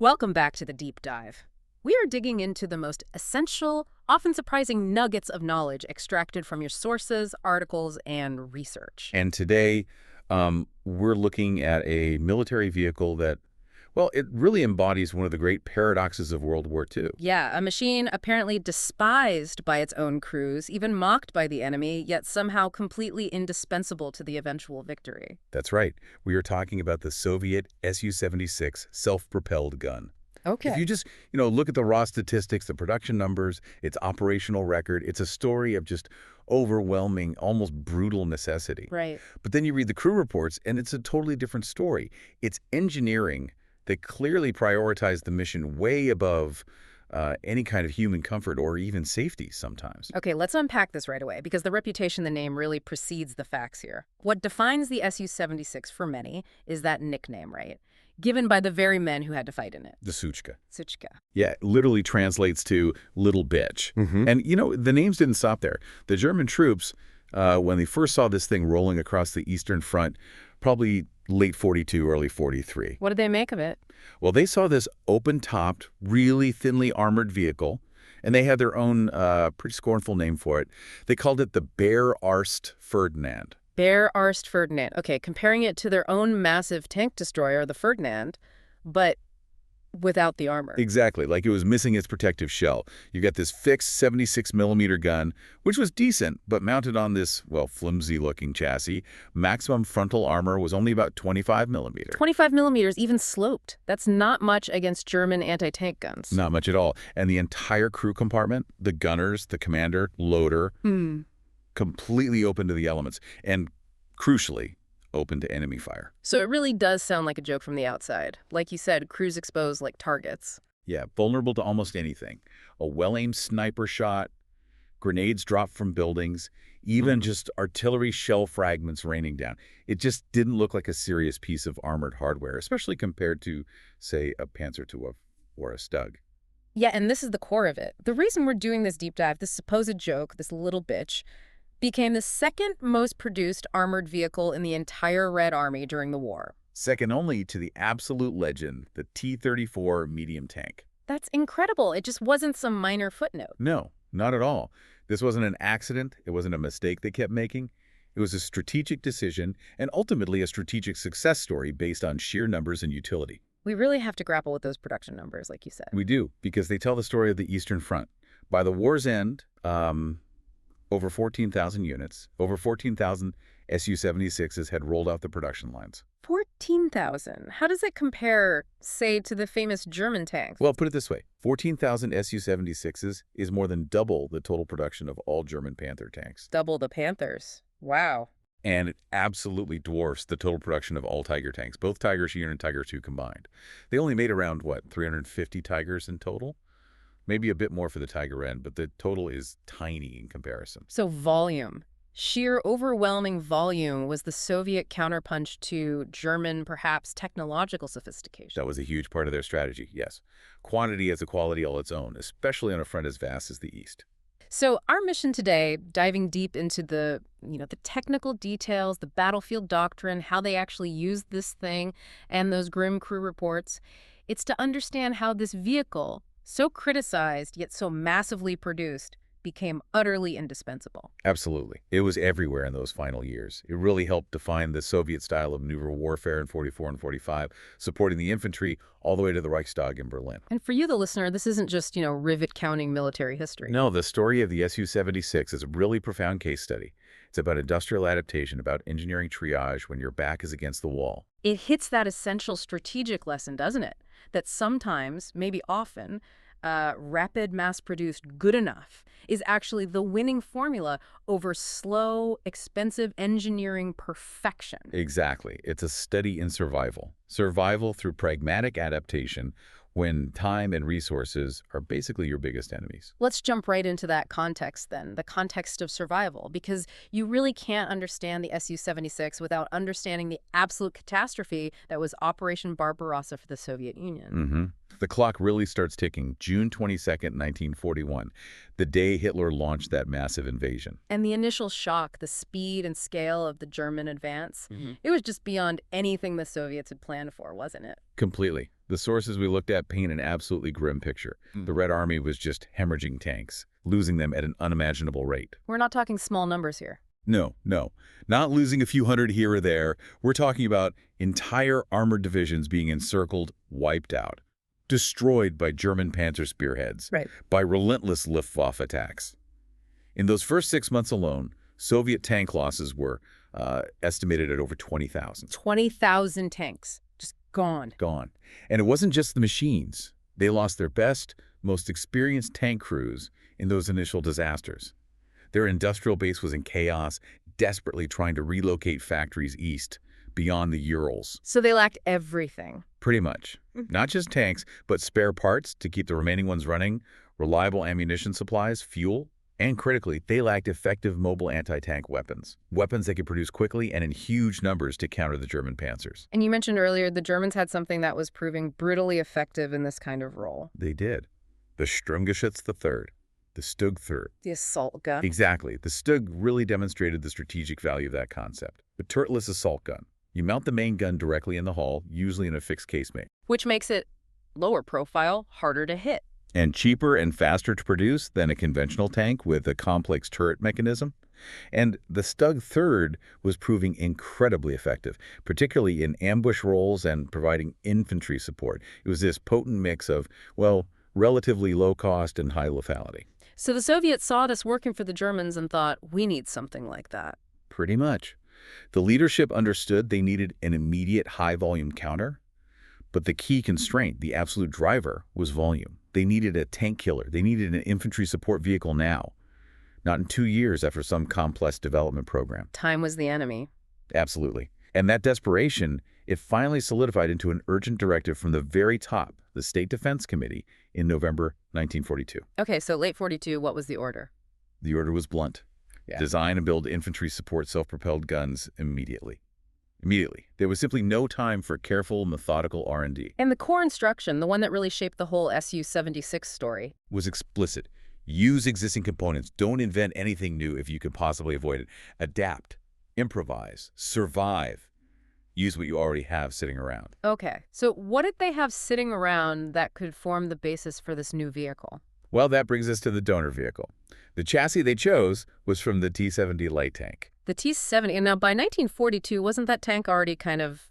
Welcome back to the deep dive. We are digging into the most essential, often surprising nuggets of knowledge extracted from your sources, articles, and research. And today, we're looking at a military vehicle that, well, it really embodies one of the great paradoxes of World War II. Yeah, a machine apparently despised by its own crews, even mocked by the enemy, yet somehow completely indispensable to the eventual victory. That's right. We are talking about the Soviet Su-76 self-propelled gun. If you just, look at the raw statistics, the production numbers, its operational record, it's a story of just overwhelming, almost brutal necessity. Right. But then you read the crew reports, and it's a totally different story. It's engineering that clearly prioritized the mission way above any kind of human comfort or even safety sometimes. Okay, let's unpack this right away, because the reputation, the name, really precedes the facts here. What defines the Su-76 for many is that nickname, right? Given by the very men who had to fight in it. The Suchka. Suchka. Yeah, it literally translates to little bitch. And, the names didn't stop there. The German troops, when they first saw this thing rolling across the Eastern Front, probably late 42, early 43. What did they make of it? Well, they saw this open-topped, really thinly armored vehicle, and they had their own pretty scornful name for it. They called it the Bare-Arst Ferdinand. Bare-Arst Ferdinand. Okay, comparing it to their own massive tank destroyer, the Ferdinand, but without the armor. Exactly, like it was missing its protective shell. You got this fixed 76mm gun, which was decent, but mounted on this, well, flimsy-looking chassis. Maximum frontal armor was only about 25mm. 25 millimeters, even sloped. That's not much against German anti-tank guns. Not much at all. And the entire crew compartment, the gunners, the commander, loader, completely open to the elements, and crucially, open to enemy fire. So it really does sound like a joke from the outside. Like you said, crews exposed like targets. Yeah, vulnerable to almost anything. A well-aimed sniper shot, grenades dropped from buildings, even just artillery shell fragments raining down. It just didn't look like a serious piece of armored hardware, especially compared to, say, a Panzer II or a Stug. Yeah, and this is the core of it. The reason we're doing this deep dive, this supposed joke, this little bitch, became the second most produced armored vehicle in the entire Red Army during the war. Second only to the absolute legend, the T-34 medium tank. That's incredible. It just wasn't some minor footnote. No, not at all. This wasn't an accident. It wasn't a mistake they kept making. It was a strategic decision and ultimately a strategic success story based on sheer numbers and utility. We really have to grapple with those production numbers, like you said. We do, because they tell the story of the Eastern Front. By the war's end, over 14,000 units, over 14,000 Su-76s had rolled off the production lines. 14,000? How does that compare, say, to the famous German tanks? Well, put it this way. 14,000 Su-76s is more than double the total production of all German Panther tanks. Double the Panthers. Wow. And it absolutely dwarfs the total production of all Tiger tanks, both Tigers Unit and Tiger II combined. They only made around, 350 Tigers in total? Maybe a bit more for the Tiger end, but the total is tiny in comparison. So volume. Sheer overwhelming volume was the Soviet counterpunch to German, perhaps, technological sophistication. That was a huge part of their strategy, yes. Quantity has a quality all its own, especially on a front as vast as the East. So our mission today, diving deep into the technical details, the battlefield doctrine, how they actually used this thing, and those grim crew reports, it's to understand how this vehicle, so criticized yet so massively produced, became utterly indispensable. Absolutely. It was everywhere in those final years. It really helped define the Soviet style of maneuver warfare in 44 and 45, supporting the infantry all the way to the Reichstag in Berlin. And for you, the listener, this isn't just, rivet-counting military history. No, the story of the Su-76 is a really profound case study. It's about industrial adaptation, about engineering triage when your back is against the wall. It hits that essential strategic lesson, doesn't it? That sometimes, maybe often, rapid, mass-produced good enough is actually the winning formula over slow, expensive engineering perfection. Exactly. It's a study in survival. Survival through pragmatic adaptation when time and resources are basically your biggest enemies. Let's jump right into that context then, the context of survival, because you really can't understand the Su-76 without understanding the absolute catastrophe that was Operation Barbarossa for the Soviet Union. The clock really starts ticking June 22nd, 1941, the day Hitler launched that massive invasion. And the initial shock, the speed and scale of the German advance, it was just beyond anything the Soviets had planned for, wasn't it? Completely. The sources we looked at paint an absolutely grim picture. The Red Army was just hemorrhaging tanks, losing them at an unimaginable rate. We're not talking small numbers here. No, no. Not losing a few hundred here or there. We're talking about entire armored divisions being encircled, wiped out, destroyed by German Panzer spearheads, Right. by relentless Luftwaffe attacks. In those first 6 months alone, Soviet tank losses were estimated at over 20,000. 20,000 tanks. Just gone. Gone. And it wasn't just the machines. They lost their best, most experienced tank crews in those initial disasters. Their industrial base was in chaos, desperately trying to relocate factories east, beyond the Urals. So they lacked everything. Pretty much. Not just tanks, but spare parts to keep the remaining ones running, reliable ammunition supplies, fuel, and critically, they lacked effective mobile anti-tank weapons. Weapons they could produce quickly and in huge numbers to counter the German panzers. And you mentioned earlier the Germans had something that was proving brutally effective in this kind of role. They did. The Sturmgeschütz III. The Stug III. The assault gun. Exactly. The Stug really demonstrated the strategic value of that concept. The turretless assault gun. You mount the main gun directly in the hull, usually in a fixed casemate. Which makes it lower profile, harder to hit. And cheaper and faster to produce than a conventional tank with a complex turret mechanism. And the Stug III was proving incredibly effective, particularly in ambush roles and providing infantry support. It was this potent mix of, well, relatively low cost and high lethality. So the Soviets saw this working for the Germans and thought, we need something like that. Pretty much. The leadership understood they needed an immediate high-volume counter, but the key constraint, the absolute driver, was volume. They needed a tank killer. They needed an infantry support vehicle now, not in 2 years after some complex development program. Time was the enemy. Absolutely. And that desperation, it finally solidified into an urgent directive from the very top, the State Defense Committee, in November 1942. Okay, so late 42, what was the order? The order was blunt. Yeah. Design and build infantry support self-propelled guns immediately. Immediately. There was simply no time for careful, methodical R&D. And the core instruction, the one that really shaped the whole Su-76 story, Was explicit. Use existing components. Don't invent anything new if you can possibly avoid it. Adapt. Improvise. Survive. Use what you already have sitting around. Okay, so what did they have sitting around that could form the basis for this new vehicle? Well, that brings us to the donor vehicle. The chassis they chose was from the T-70 light tank. The T-70, and now by 1942, wasn't that tank already kind of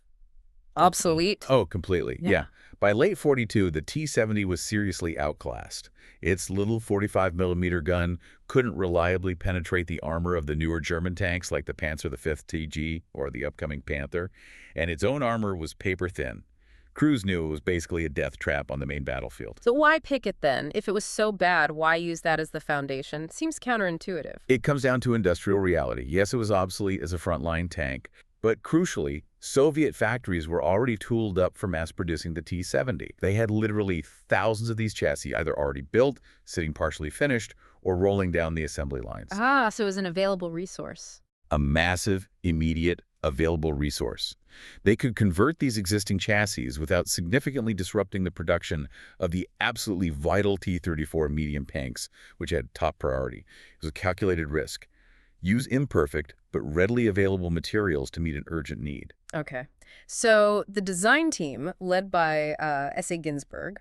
obsolete? Oh, completely. Yeah. Yeah. By late 42, the T-70 was seriously outclassed. Its little 45mm gun couldn't reliably penetrate the armor of the newer German tanks like the Panzer V TG or the upcoming Panther, and its own armor was paper thin. Crews knew it was basically a death trap on the main battlefield. So why pick it then? If it was so bad, why use that as the foundation? Seems counterintuitive. It comes down to industrial reality. Yes, it was obsolete as a frontline tank, but crucially, Soviet factories were already tooled up for mass-producing the T-70. They had literally thousands of these chassis either already built, sitting partially finished, or rolling down the assembly lines. Ah, so it was an available resource. A massive, immediate, available resource. They could convert these existing chassis without significantly disrupting the production of the absolutely vital T-34 medium tanks, which had top priority. It was a calculated risk. Use imperfect but readily available materials to meet an urgent need. Okay. So the design team, led by S.A. Ginsburg,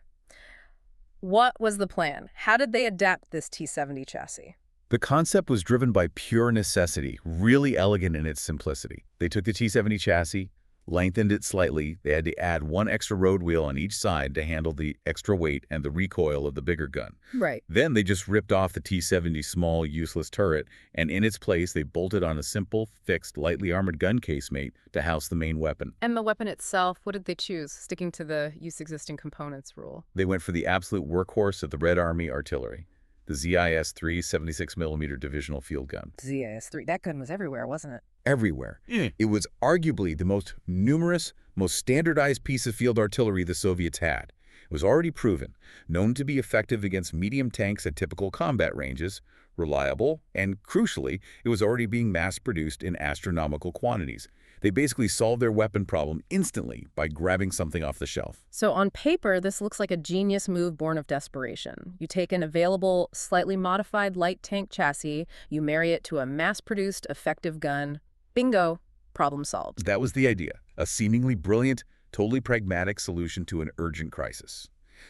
what was the plan? How did they adapt this T-70 chassis? The concept was driven by pure necessity, really elegant in its simplicity. They took the T-70 chassis, lengthened it slightly. They had to add one extra road wheel on each side to handle the extra weight and the recoil of the bigger gun. Right. Then they just ripped off the T-70 small, useless turret, and in its place they bolted on a simple, fixed, lightly armored gun casemate to house the main weapon. And the weapon itself, what did they choose, sticking to the use existing components rule? They went for the absolute workhorse of the Red Army artillery, the ZIS-3 76mm divisional field gun. ZIS-3, that gun was everywhere, wasn't it? Everywhere. It was arguably the most numerous, most standardized piece of field artillery the Soviets had. It was already proven, known to be effective against medium tanks at typical combat ranges, reliable, and crucially, it was already being mass-produced in astronomical quantities. They basically solved their weapon problem instantly by grabbing something off the shelf. So on paper, this looks like a genius move born of desperation. You take an available, slightly modified light tank chassis, you marry it to a mass-produced, effective gun. Bingo, problem solved. That was the idea. A seemingly brilliant, totally pragmatic solution to an urgent crisis.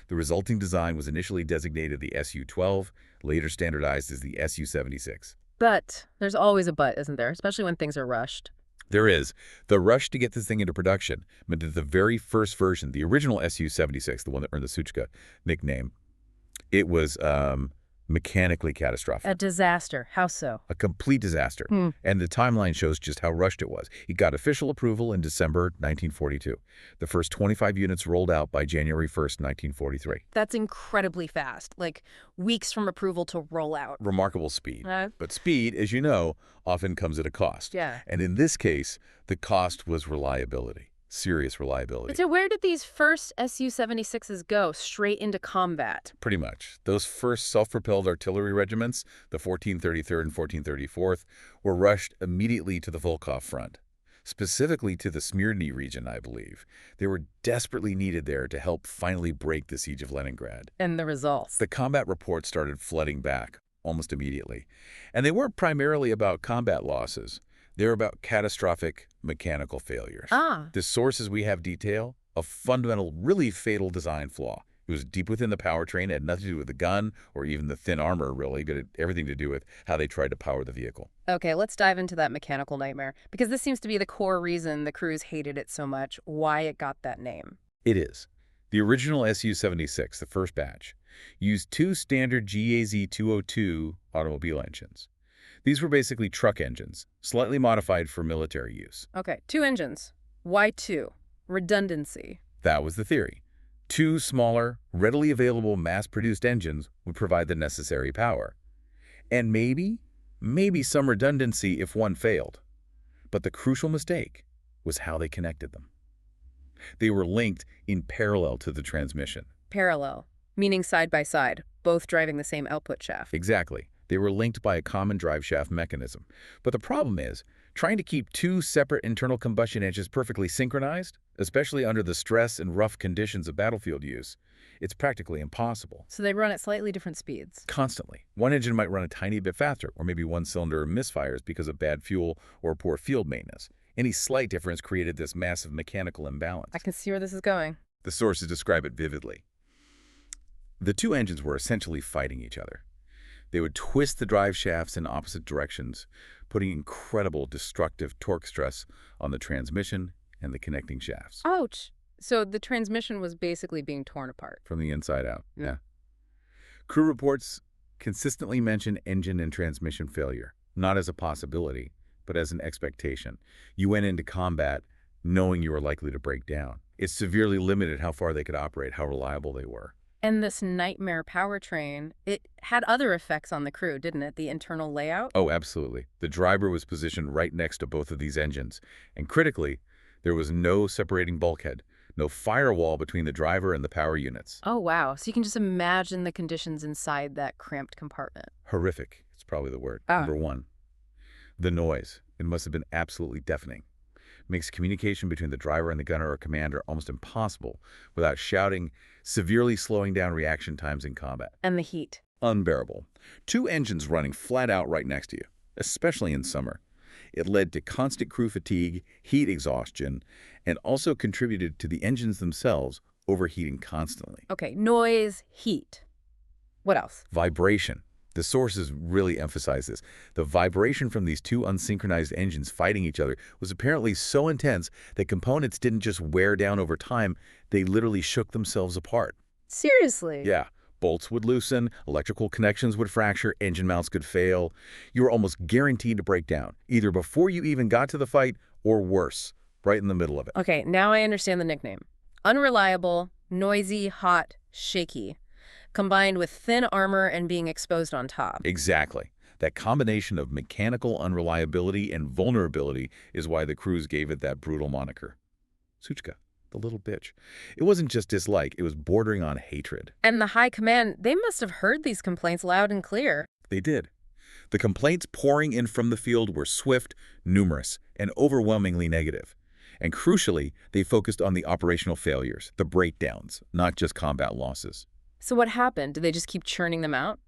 The resulting design was initially designated the Su-12, later standardized as the Su-76. But there's always a but, isn't there? Especially when things are rushed. There is. The rush to get this thing into production meant that the very first version, the original Su-76, the one that earned the Suchka nickname, it was mechanically catastrophic. A disaster. How so? A complete disaster. Hmm. And the timeline shows just how rushed it was. It got official approval in December 1942. The first 25 units rolled out by January 1st, 1943. That's incredibly fast. Like weeks from approval to roll out. Remarkable speed. Uh, But speed, as you know, often comes at a cost. yeah. And in this case, the cost was reliability. Serious reliability. So where did these first Su-76s go? Straight into combat? Pretty much. Those first self-propelled artillery regiments, the 1433rd and 1434th, were rushed immediately to the Volkhov front, specifically to the Smyrny region, I believe. They were desperately needed there to help finally break the siege of Leningrad. And the results? The combat reports started flooding back almost immediately. And they weren't primarily about combat losses. They were about catastrophic mechanical failures. The sources we have detail a fundamental, really fatal design flaw. It was deep within the powertrain. It had nothing to do with the gun or even the thin armor, really, but it had everything to do with how they tried to power the vehicle. Okay, let's dive into that mechanical nightmare, because this seems to be the core reason the crews hated it so much, why it got that name. It is. The original Su-76, the first batch, used two standard GAZ-202 automobile engines. These were basically truck engines, slightly modified for military use. Okay, 2 engines. Why 2? Redundancy. That was the theory. Two smaller, readily available mass-produced engines would provide the necessary power. And maybe some redundancy if one failed. But the crucial mistake was how they connected them. They were linked in parallel to the transmission. Parallel, meaning side by side, both driving the same output shaft. Exactly. They were linked by a common drive shaft mechanism. But the problem is, trying to keep two separate internal combustion engines perfectly synchronized, especially under the stress and rough conditions of battlefield use, it's practically impossible. So they run at slightly different speeds. Constantly. One engine might run a tiny bit faster, or maybe one cylinder misfires because of bad fuel or poor field maintenance. Any slight difference created this massive mechanical imbalance. I can see where this is going. The sources describe it vividly. The two engines were essentially fighting each other. They would twist the drive shafts in opposite directions, putting incredible destructive torque stress on the transmission and the connecting shafts. Ouch! So the transmission was basically being torn apart. From the inside out, yeah. Crew reports consistently mention engine and transmission failure, not as a possibility, but as an expectation. You went into combat knowing you were likely to break down. It severely limited how far they could operate, how reliable they were. And this nightmare powertrain, it had other effects on the crew, didn't it? The internal layout? Oh, absolutely. The driver was positioned right next to both of these engines. And critically, there was no separating bulkhead, no firewall between the driver and the power units. Oh, wow. So you can just imagine the conditions inside that cramped compartment. Horrific, it's probably the word. Number one, the noise. It must have been absolutely deafening. Makes communication between the driver and the gunner or commander almost impossible without shouting, severely slowing down reaction times in combat. And the heat. Unbearable. Two engines running flat out right next to you, especially in summer. It led to constant crew fatigue, heat exhaustion, and also contributed to the engines themselves overheating constantly. Okay, noise, heat. What else? Vibration. The sources really emphasize this. The vibration from these two unsynchronized engines fighting each other was apparently so intense that components didn't just wear down over time, they literally shook themselves apart. Seriously? Yeah. Bolts would loosen, electrical connections would fracture, engine mounts could fail. You were almost guaranteed to break down, either before you even got to the fight or worse, right in the middle of it. Okay, now I understand the nickname. Unreliable, noisy, hot, shaky, combined with thin armor and being exposed on top. Exactly. That combination of mechanical unreliability and vulnerability is why the crews gave it that brutal moniker. Suchka, the little bitch. It wasn't just dislike, it was bordering on hatred. And the high command, they must have heard these complaints loud and clear. They did. The complaints pouring in from the field were swift, numerous, and overwhelmingly negative. And crucially, they focused on the operational failures, the breakdowns, not just combat losses. So what happened? Did they just keep churning them out?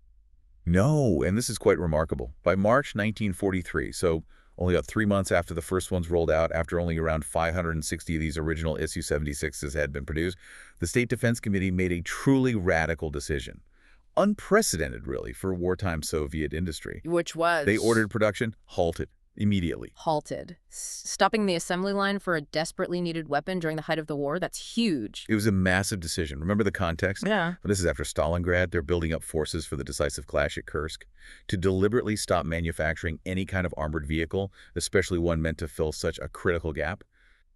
No, and this is quite remarkable. By March 1943, so Only about 3 months after the first ones rolled out, after only around 560 of these original Su-76s had been produced, the State Defense Committee made a truly radical decision. Unprecedented, really, for wartime Soviet industry. Which They was ordered production halted immediately. halted. Stopping the assembly line for a desperately needed weapon during the height of the war, that's huge. It was a massive decision. Remember the context? Yeah. This is after Stalingrad. They're building up forces for the decisive clash at Kursk. To deliberately stop manufacturing any kind of armored vehicle, especially one meant to fill such a critical gap,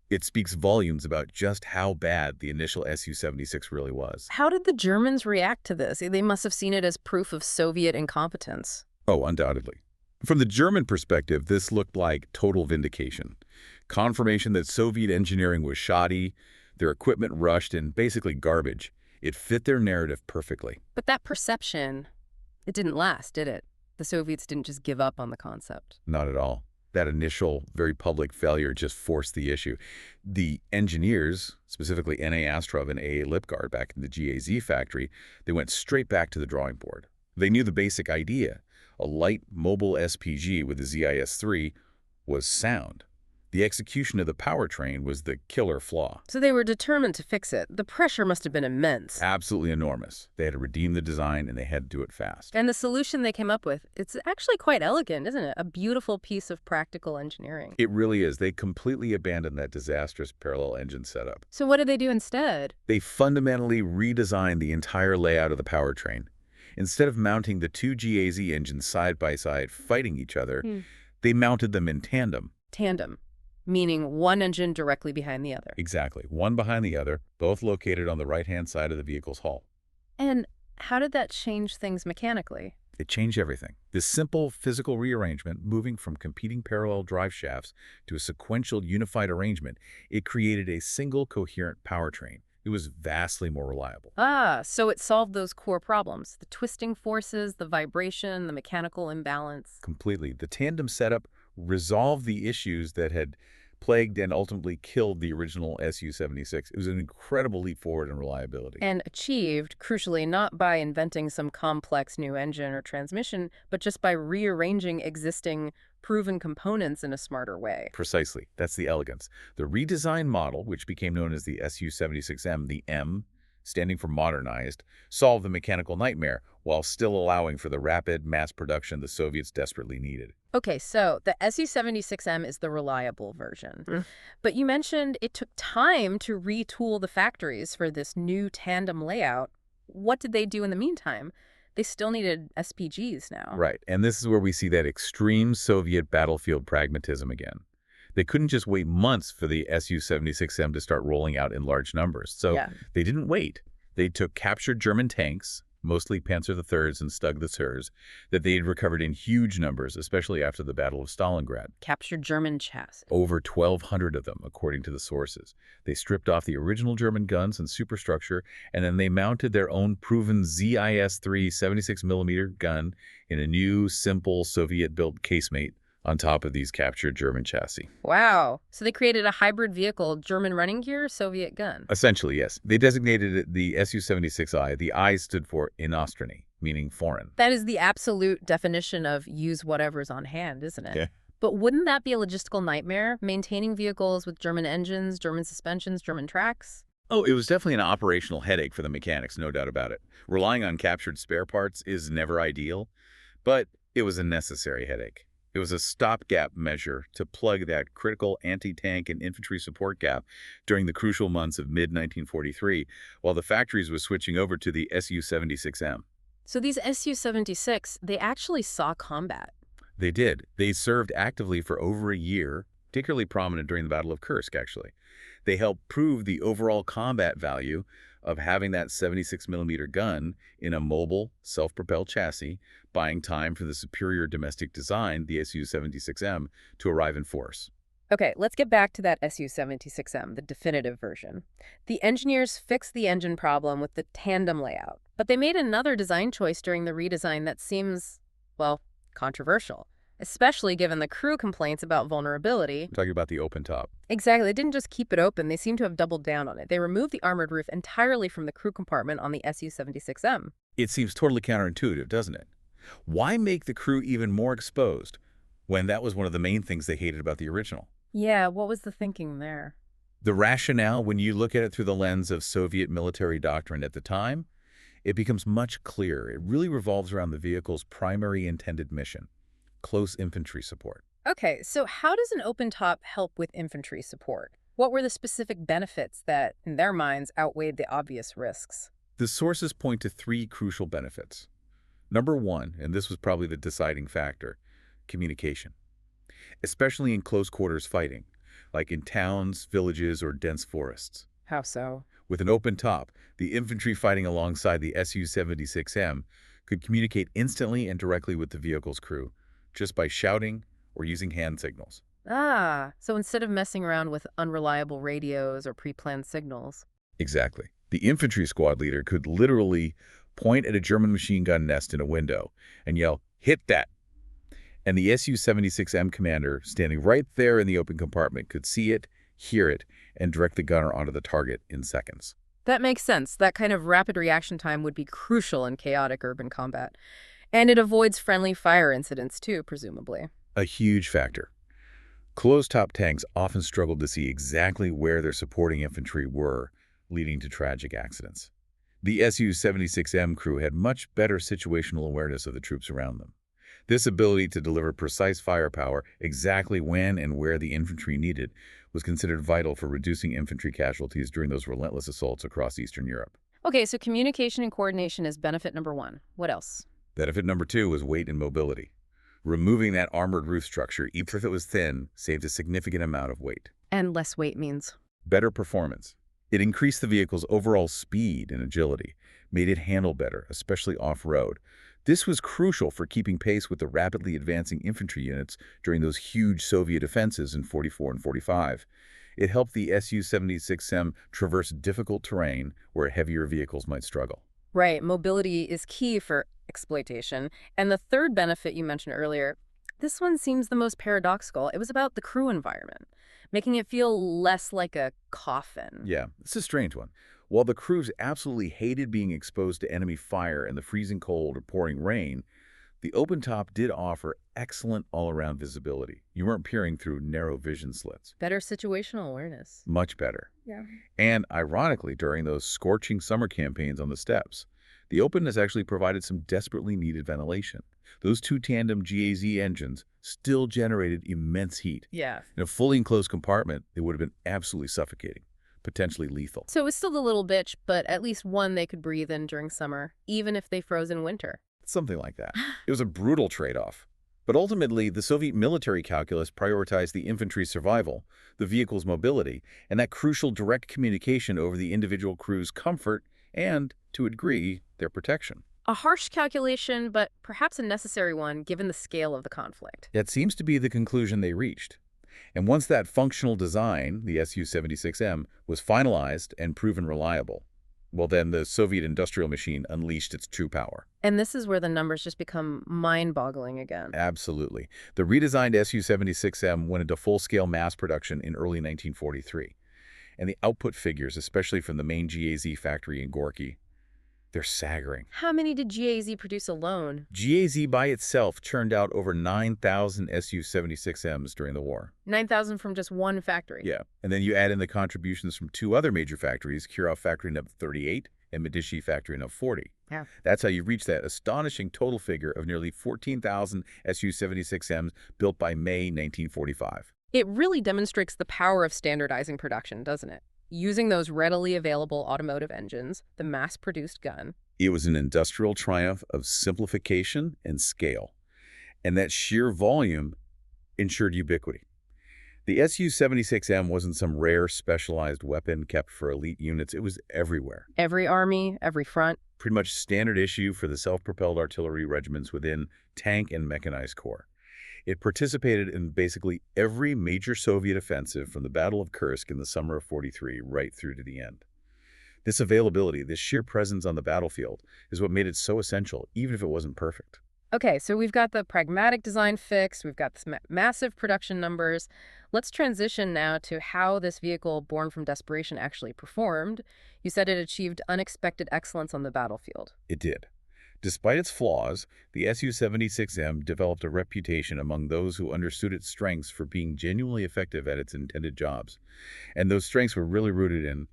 it speaks volumes about just how bad the initial Su-76 really was. How did the Germans react to this? They must have seen it as proof of Soviet incompetence. Oh, undoubtedly. From the German perspective, this looked like total vindication. Confirmation that Soviet engineering was shoddy, their equipment rushed, and basically garbage. It fit their narrative perfectly. But that perception, it didn't last, did it? The Soviets didn't just give up on the concept. Not at all. That initial, very public failure just forced the issue. The engineers, specifically N.A. Astrov and A.A. Lipgard back in the GAZ factory, they went straight back to the drawing board. They knew the basic idea. A light, mobile SPG with the ZIS-3 was sound. The execution of the powertrain was the killer flaw. So they were determined to fix it. The pressure must have been immense. Absolutely enormous. They had to redeem the design, and they had to do it fast. And the solution they came up with, it's actually quite elegant, isn't it? A beautiful piece of practical engineering. It really is. They completely abandoned that disastrous parallel engine setup. So what did they do instead? They fundamentally redesigned the entire layout of the powertrain. Instead of mounting the two GAZ engines side by side fighting each other, they mounted them in tandem. Tandem, meaning one engine directly behind the other. Exactly. One behind the other, both located on the right-hand side of the vehicle's hull. And how did that change things mechanically? It changed everything. This simple physical rearrangement, moving from competing parallel drive shafts to a sequential unified arrangement, it created a single coherent powertrain. It was vastly more reliable. Ah, so it solved those core problems. The twisting forces, the vibration, the mechanical imbalance. Completely. The tandem setup resolved the issues that had plagued and ultimately killed the original Su-76. It was an incredible leap forward in reliability. And achieved, crucially, not by inventing some complex new engine or transmission, but just by rearranging existing proven components in a smarter way. Precisely. That's the elegance. The redesigned model, which became known as the Su-76M, the M, standing for modernized, solved the mechanical nightmare while still allowing for the rapid mass production the Soviets desperately needed. Okay, so the Su-76M is the reliable version. But you mentioned it took time to retool the factories for this new tandem layout. What did they do in the meantime? They still needed SPGs now. Right, and this is where we see that extreme Soviet battlefield pragmatism again. They couldn't just wait months for the Su-76M to start rolling out in large numbers. So they didn't wait. They took captured German tanks, mostly Panzer IIIs and Stug the Sirs, that they had recovered in huge numbers, especially after the Battle of Stalingrad. Captured German chassis. Over 1,200 of them, according to the sources. They stripped off the original German guns and superstructure, and then they mounted their own proven ZIS-3 76mm gun in a new, simple, Soviet-built casemate on top of these captured German chassis. Wow. So they created a hybrid vehicle, German running gear, Soviet gun. Essentially, yes. They designated it the Su-76I. The I stood for Inostrany, meaning foreign. That is the absolute definition of use whatever's on hand, isn't it? Yeah. But wouldn't that be a logistical nightmare, maintaining vehicles with German engines, German suspensions, German tracks? Oh, it was definitely an operational headache for the mechanics, no doubt about it. Relying on captured spare parts is never ideal, but it was a necessary headache. It was a stopgap measure to plug that critical anti-tank and infantry support gap during the crucial months of mid-1943, while the factories were switching over to the Su-76M. So these Su-76, they actually saw combat. They did. They served actively for over a year, particularly prominent during the Battle of Kursk, actually. They helped prove the overall combat value of having that 76mm gun in a mobile, self-propelled chassis, buying time for the superior domestic design, the Su-76M, to arrive in force. Okay, let's get back to that Su-76M, the definitive version. The engineers fixed the engine problem with the tandem layout, but they made another design choice during the redesign that seems, well, controversial, especially given the crew complaints about vulnerability. I'm talking about the open top. Exactly. They didn't just keep it open. They seem to have doubled down on it. They removed the armored roof entirely from the crew compartment on the Su-76M. It seems totally counterintuitive, doesn't it? Why make the crew even more exposed? when that was one of the main things they hated about the original. Yeah, what was the thinking there? The rationale, when you look at it through the lens of Soviet military doctrine at the time, it becomes much clearer. It really revolves around the vehicle's primary intended mission, close infantry support. Okay, so how does an open top help with infantry support? What were the specific benefits that, in their minds, outweighed the obvious risks? The sources point to three crucial benefits. Number one, and this was probably the deciding factor, communication, especially in close quarters fighting, like in towns, villages, or dense forests. How so? With an open top, the infantry fighting alongside the Su-76M could communicate instantly and directly with the vehicle's crew, just by shouting or using hand signals. Ah, so instead of messing around with unreliable radios or pre-planned signals. Exactly. The infantry squad leader could literally point at a German machine gun nest in a window and yell, "Hit that!" And the Su-76M commander, standing right there in the open compartment, could see it, hear it, and direct the gunner onto the target in seconds. That makes sense. That kind of rapid reaction time would be crucial in chaotic urban combat. And it avoids friendly fire incidents too, presumably. A huge factor. Closed-top tanks often struggled to see exactly where their supporting infantry were, leading to tragic accidents. The Su-76M crew had much better situational awareness of the troops around them. This ability to deliver precise firepower exactly when and where the infantry needed was considered vital for reducing infantry casualties during those relentless assaults across Eastern Europe. Okay, so communication and coordination is benefit number one. What else? Benefit number two was weight and mobility. Removing that armored roof structure, even if it was thin, saved a significant amount of weight. And less weight means? Better performance. It increased the vehicle's overall speed and agility, made it handle better, especially off-road. This was crucial for keeping pace with the rapidly advancing infantry units during those huge Soviet offensives in 44 and 45. It helped the Su-76M traverse difficult terrain where heavier vehicles might struggle. Right, mobility is key for exploitation. And the third benefit you mentioned earlier, this one seems the most paradoxical. It was about the crew environment, making it feel less like a coffin. Yeah, it's a strange one. While the crews absolutely hated being exposed to enemy fire in the freezing cold or pouring rain, the open top did offer excellent all-around visibility. You weren't peering through narrow vision slits. Better situational awareness. Much better. Yeah. And ironically, during those scorching summer campaigns on the steppes, the openness actually provided some desperately needed ventilation. Those two tandem GAZ engines still generated immense heat. Yeah. In a fully enclosed compartment, it would have been absolutely suffocating, potentially lethal. So it was still the little bitch, but at least one they could breathe in during summer, even if they froze in winter. Something like that. It was a brutal trade-off. But ultimately, the Soviet military calculus prioritized the infantry's survival, the vehicle's mobility, and that crucial direct communication over the individual crew's comfort and, to a degree, their protection. A harsh calculation, but perhaps a necessary one given the scale of the conflict. That seems to be the conclusion they reached. And once that functional design, the Su-76M, was finalized and proven reliable, well then the Soviet industrial machine unleashed its true power. And this is where the numbers just become mind-boggling again. Absolutely. The redesigned Su-76M went into full-scale mass production in early 1943. And the output figures, especially from the main GAZ factory in Gorky, they're staggering. How many did GAZ produce alone? GAZ by itself churned out over 9,000 Su-76Ms during the war. 9,000 from just one factory. Yeah, and then you add in the contributions from two other major factories, Kirov Factory No. 38 and Medici Factory No. 40. Yeah. That's how you reach that astonishing total figure of nearly 14,000 Su-76Ms built by May 1945. It really demonstrates the power of standardizing production, doesn't it? Using those readily available automotive engines, the mass-produced gun. It was an industrial triumph of simplification and scale, and that sheer volume ensured ubiquity. The Su-76M wasn't some rare specialized weapon kept for elite units. It was everywhere. Every army, every front. Pretty much standard issue for the self-propelled artillery regiments within tank and mechanized corps. It participated in basically every major Soviet offensive from the Battle of Kursk in the summer of '43 right through to the end. This availability, this sheer presence on the battlefield, is what made it so essential, even if it wasn't perfect. Okay, so we've got the pragmatic design fix, we've got this massive production numbers. Let's transition now to how this vehicle, born from desperation, actually performed. You said it achieved unexpected excellence on the battlefield. It did. Despite its flaws, the Su-76M developed a reputation among those who understood its strengths for being genuinely effective at its intended jobs. And those strengths were really rooted in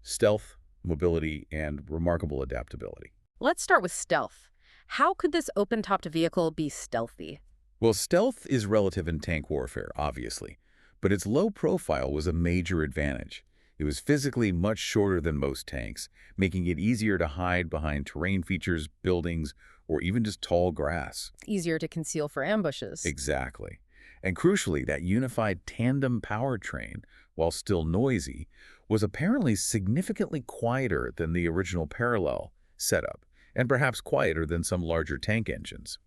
stealth, mobility, and remarkable adaptability. Let's start with stealth. How could this open-topped vehicle be stealthy? Well, stealth is relative in tank warfare, obviously, but its low profile was a major advantage. It was physically much shorter than most tanks, making it easier to hide behind terrain features, buildings, or even just tall grass. Easier to conceal for ambushes. Exactly. And crucially, that unified tandem powertrain, while still noisy, was apparently significantly quieter than the original parallel setup, and perhaps quieter than some larger tank engines.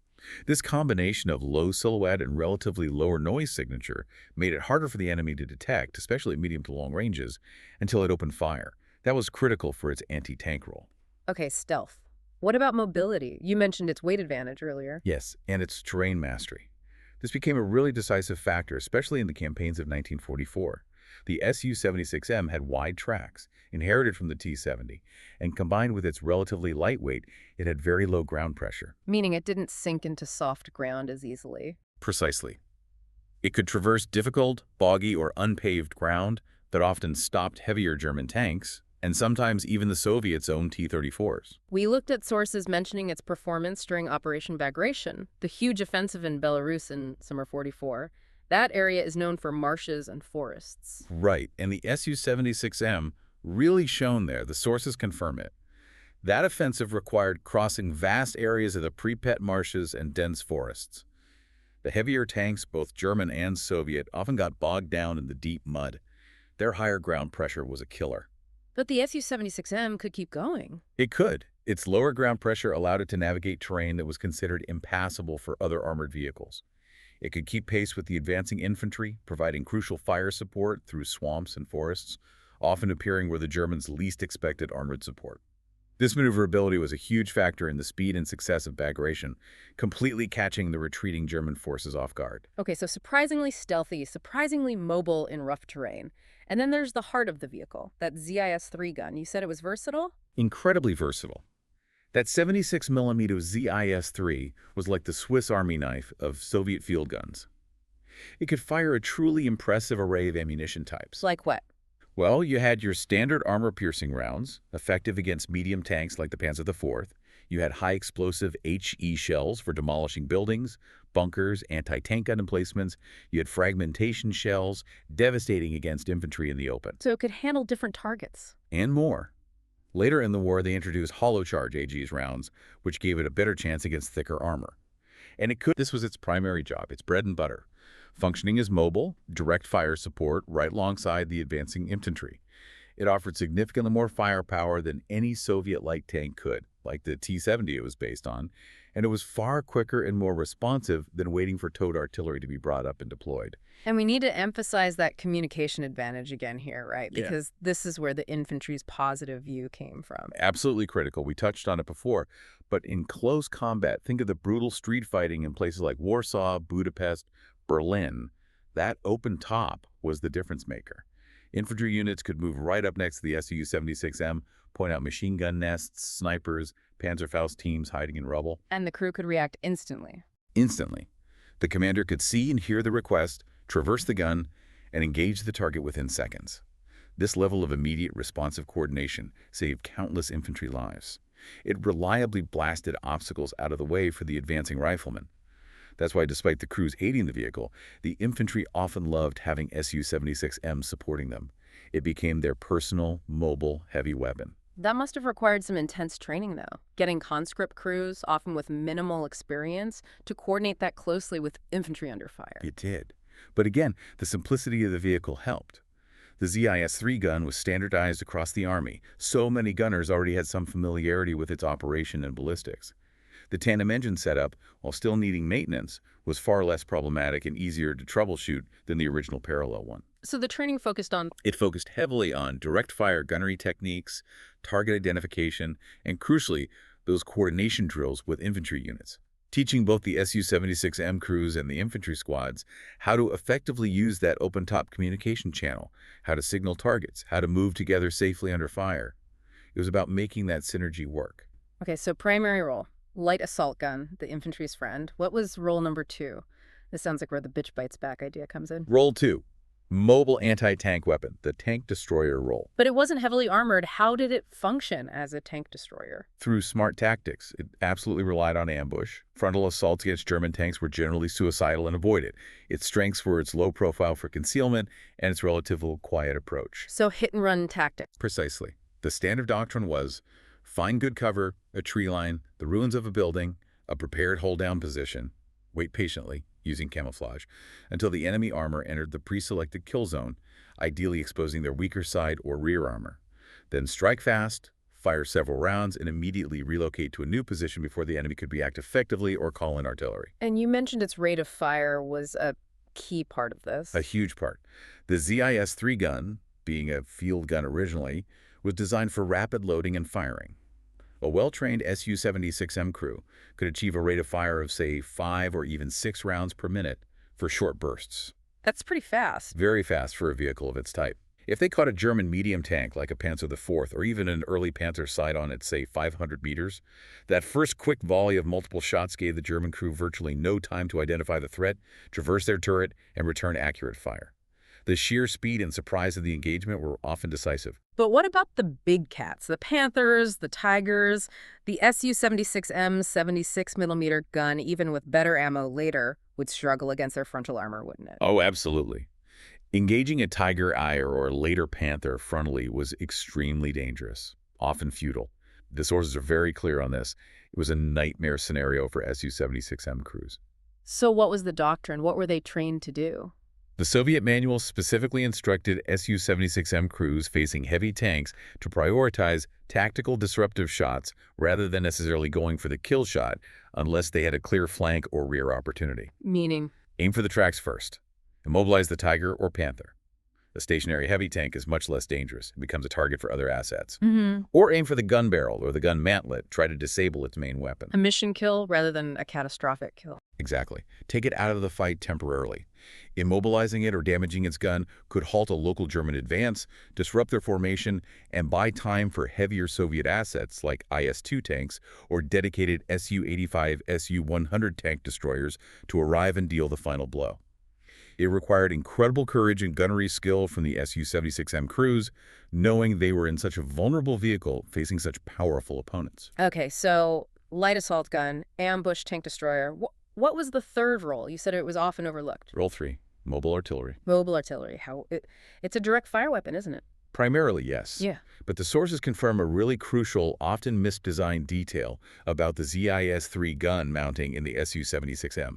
This combination of low silhouette and relatively lower noise signature made it harder for the enemy to detect, especially at medium to long ranges, until it opened fire. That was critical for its anti-tank role. Okay, stealth. What about mobility? You mentioned its weight advantage earlier. Yes, and its terrain mastery. This became a really decisive factor, especially in the campaigns of 1944. The Su-76M had wide tracks, inherited from the T-70, and combined with its relatively lightweight, it had very low ground pressure. Meaning it didn't sink into soft ground as easily. Precisely. It could traverse difficult, boggy, or unpaved ground that often stopped heavier German tanks, and sometimes even the Soviets' own T-34s. We looked at sources mentioning its performance during Operation Bagration, the huge offensive in Belarus in summer '44. That area is known for marshes and forests. Right, and the Su-76M really shone there. The sources confirm it. That offensive required crossing vast areas of the Pripyat marshes and dense forests. The heavier tanks, both German and Soviet, often got bogged down in the deep mud. Their higher ground pressure was a killer. But the Su-76M could keep going. It could. Its lower ground pressure allowed it to navigate terrain that was considered impassable for other armored vehicles. It could keep pace with the advancing infantry, providing crucial fire support through swamps and forests, often appearing where the Germans least expected armored support. This maneuverability was a huge factor in the speed and success of Bagration, completely catching the retreating German forces off guard. Okay, so surprisingly stealthy, surprisingly mobile in rough terrain. And then there's the heart of the vehicle, that ZIS-3 gun. You said it was versatile? Incredibly versatile. That 76mm ZIS-3 was like the Swiss Army knife of Soviet field guns. It could fire a truly impressive array of ammunition types. Like what? Well, you had your standard armor-piercing rounds, effective against medium tanks like the Panzer IV. You had high-explosive HE shells for demolishing buildings, bunkers, anti-tank gun emplacements. You had fragmentation shells, devastating against infantry in the open. So it could handle different targets. And more. Later in the war, they introduced hollow-charge AG's rounds, which gave it a better chance against thicker armor. And this was its primary job, its bread and butter, functioning as mobile, direct fire support right alongside the advancing infantry. It offered significantly more firepower than any Soviet light tank could, like the T-70 it was based on, and it was far quicker and more responsive than waiting for towed artillery to be brought up and deployed. And we need to emphasize that communication advantage again here, right? Yeah. Because this is where the infantry's positive view came from. Absolutely critical. We touched on it before. But in close combat, think of the brutal street fighting in places like Warsaw, Budapest, Berlin. That open top was the difference maker. Infantry units could move right up next to the Su-76M, point out machine gun nests, snipers, Panzerfaust teams hiding in rubble. And the crew could react instantly. Instantly. The commander could see and hear the request, traverse the gun, and engage the target within seconds. This level of immediate responsive coordination saved countless infantry lives. It reliably blasted obstacles out of the way for the advancing riflemen. That's why, despite the crews hating the vehicle, the infantry often loved having Su-76M supporting them. It became their personal, mobile, heavy weapon. That must have required some intense training, though. Getting conscript crews, often with minimal experience, to coordinate that closely with infantry under fire. It did. But again, the simplicity of the vehicle helped. The ZIS-3 gun was standardized across the Army. So many gunners already had some familiarity with its operation and ballistics. The tandem engine setup, while still needing maintenance, was far less problematic and easier to troubleshoot than the original parallel one. So the training focused on... It focused heavily on direct fire gunnery techniques, target identification, and crucially, those coordination drills with infantry units, teaching both the Su-76M crews and the infantry squads how to effectively use that open-top communication channel, how to signal targets, how to move together safely under fire. It was about making that synergy work. Okay, so primary role, light assault gun, the infantry's friend. What was role number two? This sounds like where the bitch bites back idea comes in. Role 2, mobile anti-tank weapon, the tank destroyer role. But it wasn't heavily armored. How did it function as a tank destroyer? Through smart tactics, it absolutely relied on ambush. Frontal assaults against German tanks were generally suicidal and avoided. Its strengths were its low profile for concealment and its relatively quiet approach. So hit-and-run tactics. Precisely. The standard doctrine was find good cover, a tree line, the ruins of a building, a prepared hold-down position, wait patiently, using camouflage, until the enemy armor entered the pre-selected kill zone, ideally exposing their weaker side or rear armor. Then strike fast, fire several rounds, and immediately relocate to a new position before the enemy could react effectively or call in artillery. And you mentioned its rate of fire was a key part of this. A huge part. The ZIS-3 gun, being a field gun originally, was designed for rapid loading and firing. A well-trained Su-76M crew could achieve a rate of fire of, say, 5 or even 6 rounds per minute for short bursts. That's pretty fast. Very fast for a vehicle of its type. If they caught a German medium tank like a Panzer IV or even an early Panther sight on at, say, 500 meters, that first quick volley of multiple shots gave the German crew virtually no time to identify the threat, traverse their turret, and return accurate fire. The sheer speed and surprise of the engagement were often decisive. But what about the big cats, the Panthers, the Tigers, the Su-76M 76mm gun, even with better ammo later, would struggle against their frontal armor, wouldn't it? Oh, absolutely. Engaging a Tiger Eye or later Panther frontally was extremely dangerous, often futile. The sources are very clear on this. It was a nightmare scenario for Su-76M crews. So what was the doctrine? What were they trained to do? The Soviet manual specifically instructed Su-76M crews facing heavy tanks to prioritize tactical disruptive shots rather than necessarily going for the kill shot unless they had a clear flank or rear opportunity. Meaning? Aim for the tracks first. Immobilize the Tiger or Panther. A stationary heavy tank is much less dangerous. It becomes a target for other assets. Or aim for the gun barrel or the gun mantlet. Try to disable its main weapon. A mission kill rather than a catastrophic kill. Exactly. Take it out of the fight temporarily. Immobilizing it or damaging its gun could halt a local German advance, disrupt their formation, and buy time for heavier Soviet assets like IS-2 tanks or dedicated Su-85, Su-100 tank destroyers to arrive and deal the final blow. It required incredible courage and gunnery skill from the Su-76M crews, knowing they were in such a vulnerable vehicle facing such powerful opponents. Okay, so light assault gun, ambush tank destroyer. What was the third role? You said it was often overlooked. Role 3, mobile artillery. Mobile artillery. It's a direct fire weapon, isn't it? Primarily, yes. Yeah. But the sources confirm a really crucial, often misdesigned detail about the ZIS-3 gun mounting in the Su-76M.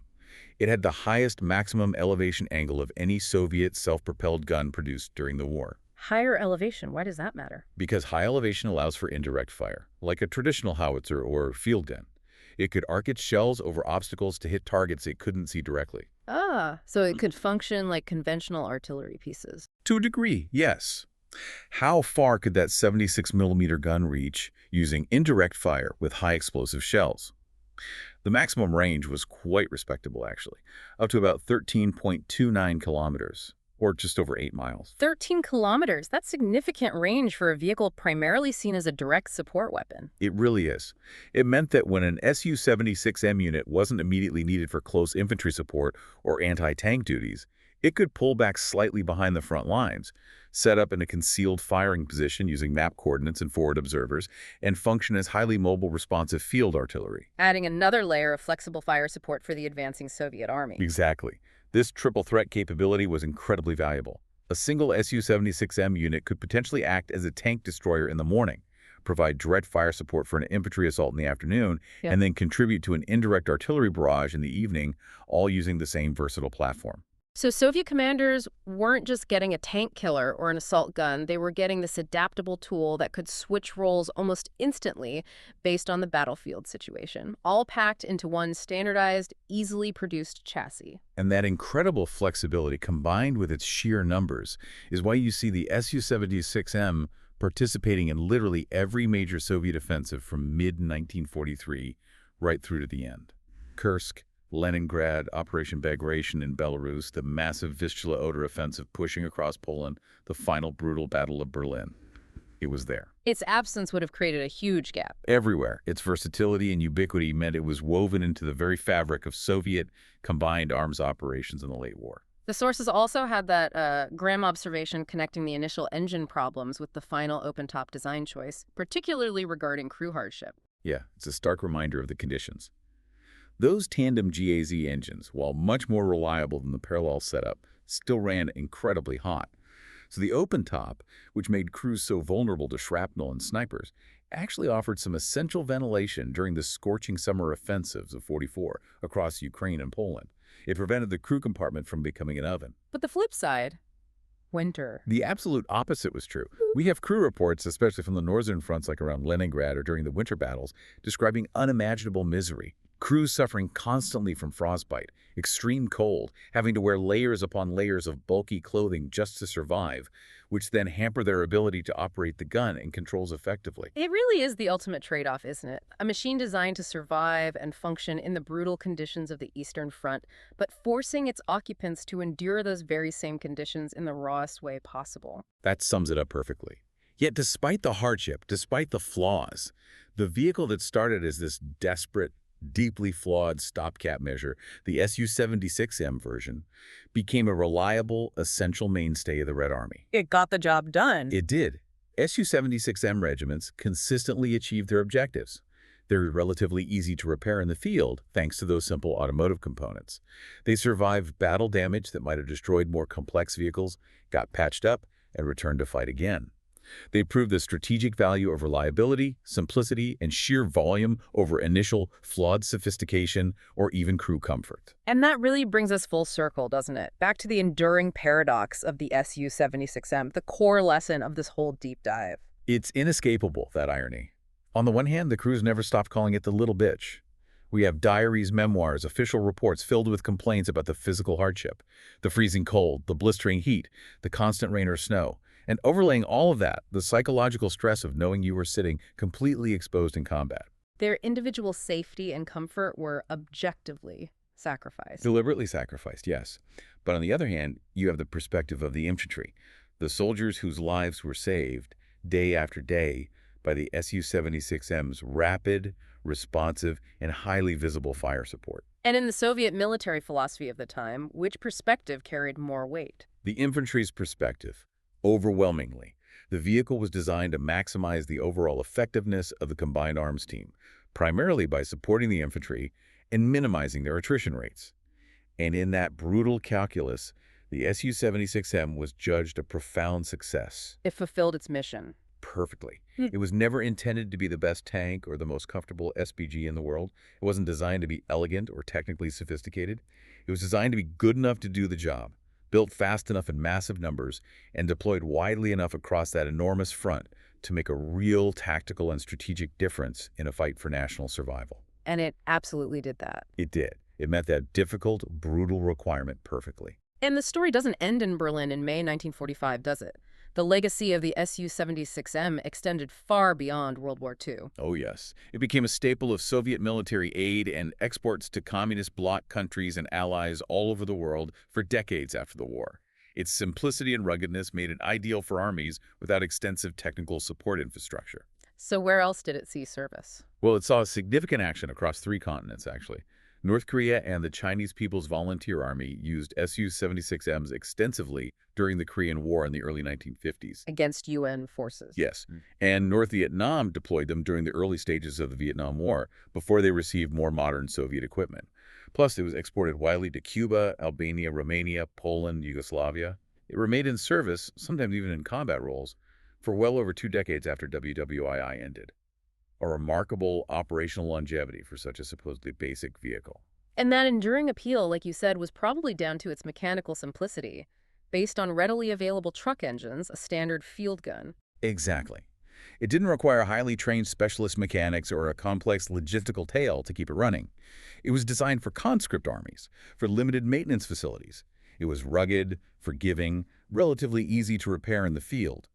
It had the highest maximum elevation angle of any Soviet self-propelled gun produced during the war. Higher elevation, why does that matter? Because high elevation allows for indirect fire, like a traditional howitzer or field gun. It could arc its shells over obstacles to hit targets it couldn't see directly. Ah, so it could function like conventional artillery pieces. To a degree, yes. How far could that 76mm gun reach using indirect fire with high explosive shells? The maximum range was quite respectable, actually, up to about 13.29 kilometers, or just over 8 miles. 13 kilometers, that's significant range for a vehicle primarily seen as a direct support weapon. It really is. It meant that when an Su-76M unit wasn't immediately needed for close infantry support or anti-tank duties, it could pull back slightly behind the front lines, set up in a concealed firing position using map coordinates and forward observers, and function as highly mobile responsive field artillery. Adding another layer of flexible fire support for the advancing Soviet army. Exactly. This triple threat capability was incredibly valuable. A single Su-76M unit could potentially act as a tank destroyer in the morning, provide direct fire support for an infantry assault in the afternoon, and then contribute to an indirect artillery barrage in the evening, all using the same versatile platform. So Soviet commanders weren't just getting a tank killer or an assault gun, they were getting this adaptable tool that could switch roles almost instantly based on the battlefield situation, all packed into one standardized, easily produced chassis. And that incredible flexibility combined with its sheer numbers is why you see the Su-76M participating in literally every major Soviet offensive from mid-1943 right through to the end. Kursk, Leningrad, Operation Bagration in Belarus, the massive Vistula-Oder offensive pushing across Poland, the final brutal Battle of Berlin. It was there. Its absence would have created a huge gap. Everywhere. Its versatility and ubiquity meant it was woven into the very fabric of Soviet combined arms operations in the late war. The sources also had that Graham observation connecting the initial engine problems with the final open-top design choice, particularly regarding crew hardship. Yeah, it's a stark reminder of the conditions. Those tandem GAZ engines, while much more reliable than the parallel setup, still ran incredibly hot. So the open top, which made crews so vulnerable to shrapnel and snipers, actually offered some essential ventilation during the scorching summer offensives of '44 across Ukraine and Poland. It prevented the crew compartment from becoming an oven. But the flip side, winter. The absolute opposite was true. We have crew reports, especially from the northern fronts like around Leningrad or during the winter battles, describing unimaginable misery. Crews suffering constantly from frostbite, extreme cold, having to wear layers upon layers of bulky clothing just to survive, which then hamper their ability to operate the gun and controls effectively. It really is the ultimate trade-off, isn't it? A machine designed to survive and function in the brutal conditions of the Eastern Front, but forcing its occupants to endure those very same conditions in the rawest way possible. That sums it up perfectly. Yet despite the hardship, despite the flaws, the vehicle that started as this desperate, deeply flawed stopgap measure, the Su-76M version, became a reliable, essential mainstay of the Red Army. It got the job done. It did. Su-76M regiments consistently achieved their objectives. They're relatively easy to repair in the field, thanks to those simple automotive components. They survived battle damage that might have destroyed more complex vehicles, got patched up, and returned to fight again. They proved the strategic value of reliability, simplicity, and sheer volume over initial flawed sophistication or even crew comfort. And that really brings us full circle, doesn't it? Back to the enduring paradox of the Su-76M, the core lesson of this whole deep dive. It's inescapable, that irony. On the one hand, the crews never stopped calling it the little bitch. We have diaries, memoirs, official reports filled with complaints about the physical hardship, the freezing cold, the blistering heat, the constant rain or snow. And overlaying all of that, the psychological stress of knowing you were sitting completely exposed in combat. Their individual safety and comfort were objectively sacrificed. Deliberately sacrificed, yes. But on the other hand, you have the perspective of the infantry, the soldiers whose lives were saved day after day by the Su-76M's rapid, responsive, and highly visible fire support. And in the Soviet military philosophy of the time, which perspective carried more weight? The infantry's perspective. Overwhelmingly, the vehicle was designed to maximize the overall effectiveness of the combined arms team, primarily by supporting the infantry and minimizing their attrition rates. And in that brutal calculus, the Su-76M was judged a profound success. It fulfilled its mission. Perfectly. It was never intended to be the best tank or the most comfortable SPG in the world. It wasn't designed to be elegant or technically sophisticated. It was designed to be good enough to do the job, built fast enough in massive numbers, and deployed widely enough across that enormous front to make a real tactical and strategic difference in a fight for national survival. And it absolutely did that. It did. It met that difficult, brutal requirement perfectly. And the story doesn't end in Berlin in May 1945, does it? The legacy of the Su-76M extended far beyond World War II. Oh yes. It became a staple of Soviet military aid and exports to communist bloc countries and allies all over the world for decades after the war. Its simplicity and ruggedness made it ideal for armies without extensive technical support infrastructure. So where else did it see service? Well, it saw significant action across 3 continents, actually. North Korea and the Chinese People's Volunteer Army used Su-76Ms extensively during the Korean War in the early 1950s. Against UN forces. Yes, and North Vietnam deployed them during the early stages of the Vietnam War before they received more modern Soviet equipment. Plus, it was exported widely to Cuba, Albania, Romania, Poland, Yugoslavia. It remained in service, sometimes even in combat roles, for well over 2 decades after WWII ended. A remarkable operational longevity for such a supposedly basic vehicle. And that enduring appeal, like you said, was probably down to its mechanical simplicity, based on readily available truck engines, a standard field gun. Exactly. It didn't require highly trained specialist mechanics or a complex logistical tale to keep it running. It was designed for conscript armies, for limited maintenance facilities. It was rugged, forgiving, relatively easy to repair in the field.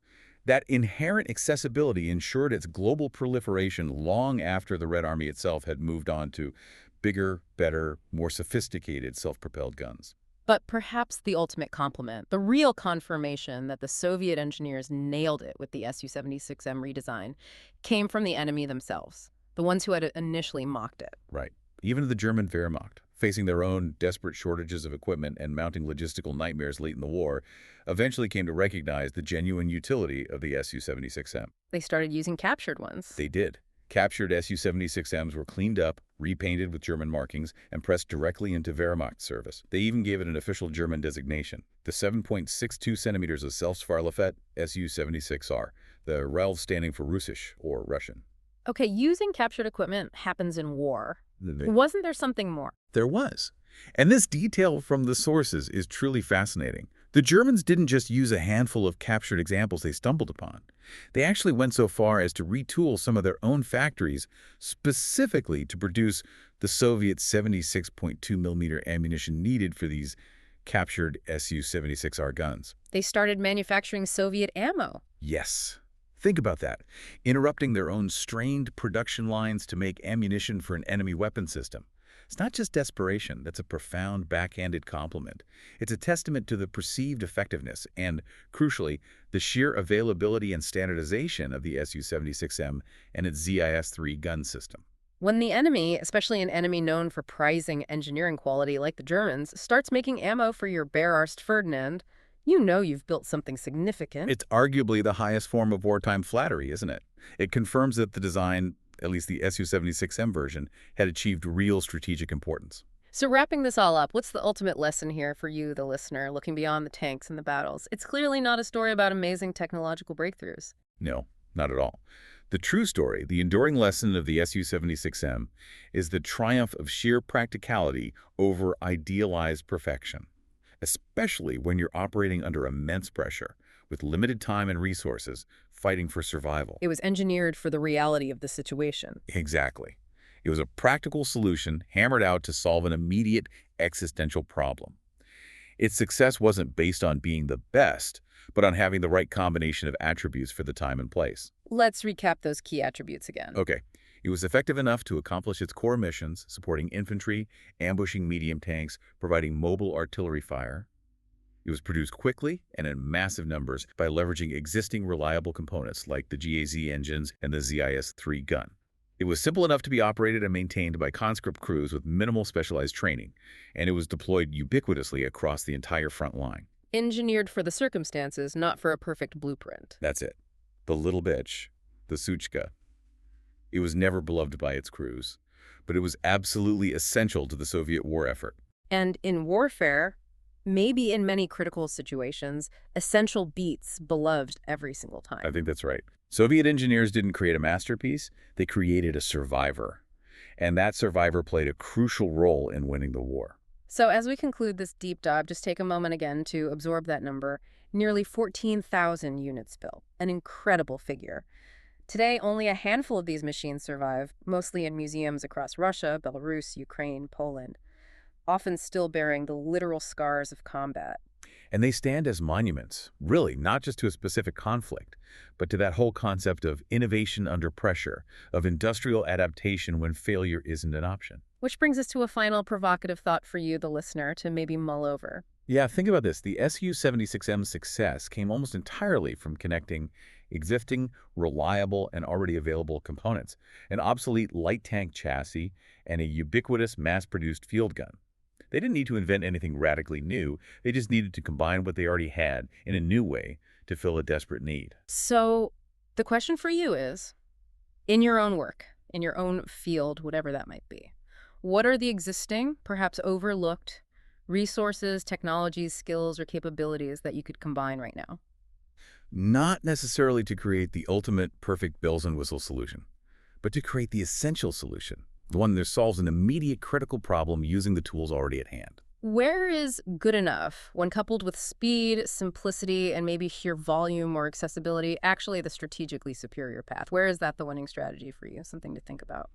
That inherent accessibility ensured its global proliferation long after the Red Army itself had moved on to bigger, better, more sophisticated self-propelled guns. But perhaps the ultimate compliment, the real confirmation that the Soviet engineers nailed it with the Su-76M redesign, came from the enemy themselves, the ones who had initially mocked it. Right. Even the German Wehrmacht, facing their own desperate shortages of equipment and mounting logistical nightmares late in the war, eventually came to recognize the genuine utility of the Su-76M. They started using captured ones. They did. Captured Su-76Ms were cleaned up, repainted with German markings, and pressed directly into Wehrmacht service. They even gave it an official German designation, the 7.62 centimeters of self-propelled Su-76R, the REL standing for Russisch, or Russian. Okay, using captured equipment happens in war. The- Wasn't there something more? There was. And this detail from the sources is truly fascinating. The Germans didn't just use a handful of captured examples they stumbled upon. They actually went so far as to retool some of their own factories specifically to produce the Soviet 76.2 millimeter ammunition needed for these captured Su-76R guns. They started manufacturing Soviet ammo. Yes. Think about that. Interrupting their own strained production lines to make ammunition for an enemy weapon system. It's not just desperation, that's a profound backhanded compliment. It's a testament to the perceived effectiveness and, crucially, the sheer availability and standardization of the Su-76M and its ZIS-3 gun system. When the enemy, especially an enemy known for prizing engineering quality like the Germans, starts making ammo for your Beararst Ferdinand, you know you've built something significant. It's arguably the highest form of wartime flattery, isn't it? It confirms that the design, at least the Su-76M version, had achieved real strategic importance. So wrapping this all up, what's the ultimate lesson here for you, the listener, looking beyond the tanks and the battles? It's clearly not a story about amazing technological breakthroughs. No, not at all. The true story, the enduring lesson of the Su-76M, is the triumph of sheer practicality over idealized perfection, especially when you're operating under immense pressure, with limited time and resources, fighting for survival. It was engineered for the reality of the situation. Exactly. It was a practical solution hammered out to solve an immediate existential problem. Its success wasn't based on being the best, but on having the right combination of attributes for the time and place. Let's recap those key attributes again. Okay. It was effective enough to accomplish its core missions, supporting infantry, ambushing medium tanks, providing mobile artillery fire. It was produced quickly and in massive numbers by leveraging existing reliable components like the GAZ engines and the ZIS-3 gun. It was simple enough to be operated and maintained by conscript crews with minimal specialized training, and it was deployed ubiquitously across the entire front line. Engineered for the circumstances, not for a perfect blueprint. That's it. The little bitch, the Suchka. It was never beloved by its crews, but it was absolutely essential to the Soviet war effort. And in warfare, maybe in many critical situations, essential beats beloved every single time. I think that's right. Soviet engineers didn't create a masterpiece, they created a survivor. And that survivor played a crucial role in winning the war. So as we conclude this deep dive, just take a moment again to absorb that number. Nearly 14,000 units built, an incredible figure. Today, only a handful of these machines survive, mostly in museums across Russia, Belarus, Ukraine, Poland, often still bearing the literal scars of combat. And they stand as monuments, really, not just to a specific conflict, but to that whole concept of innovation under pressure, of industrial adaptation when failure isn't an option. Which brings us to a final provocative thought for you, the listener, to maybe mull over. Yeah, think about this. The Su-76M's success came almost entirely from connecting existing, reliable, and already available components, an obsolete light tank chassis, and a ubiquitous mass-produced field gun. They didn't need to invent anything radically new. They just needed to combine what they already had in a new way to fill a desperate need. So the question for you is, in your own work, in your own field, whatever that might be, what are the existing, perhaps overlooked, resources, technologies, skills, or capabilities that you could combine right now? Not necessarily to create the ultimate perfect bells and whistles solution, but to create the essential solution, the one that solves an immediate critical problem using the tools already at hand. Where is good enough, when coupled with speed, simplicity, and maybe sheer volume or accessibility, actually the strategically superior path? Where is that the winning strategy for you? Something to think about.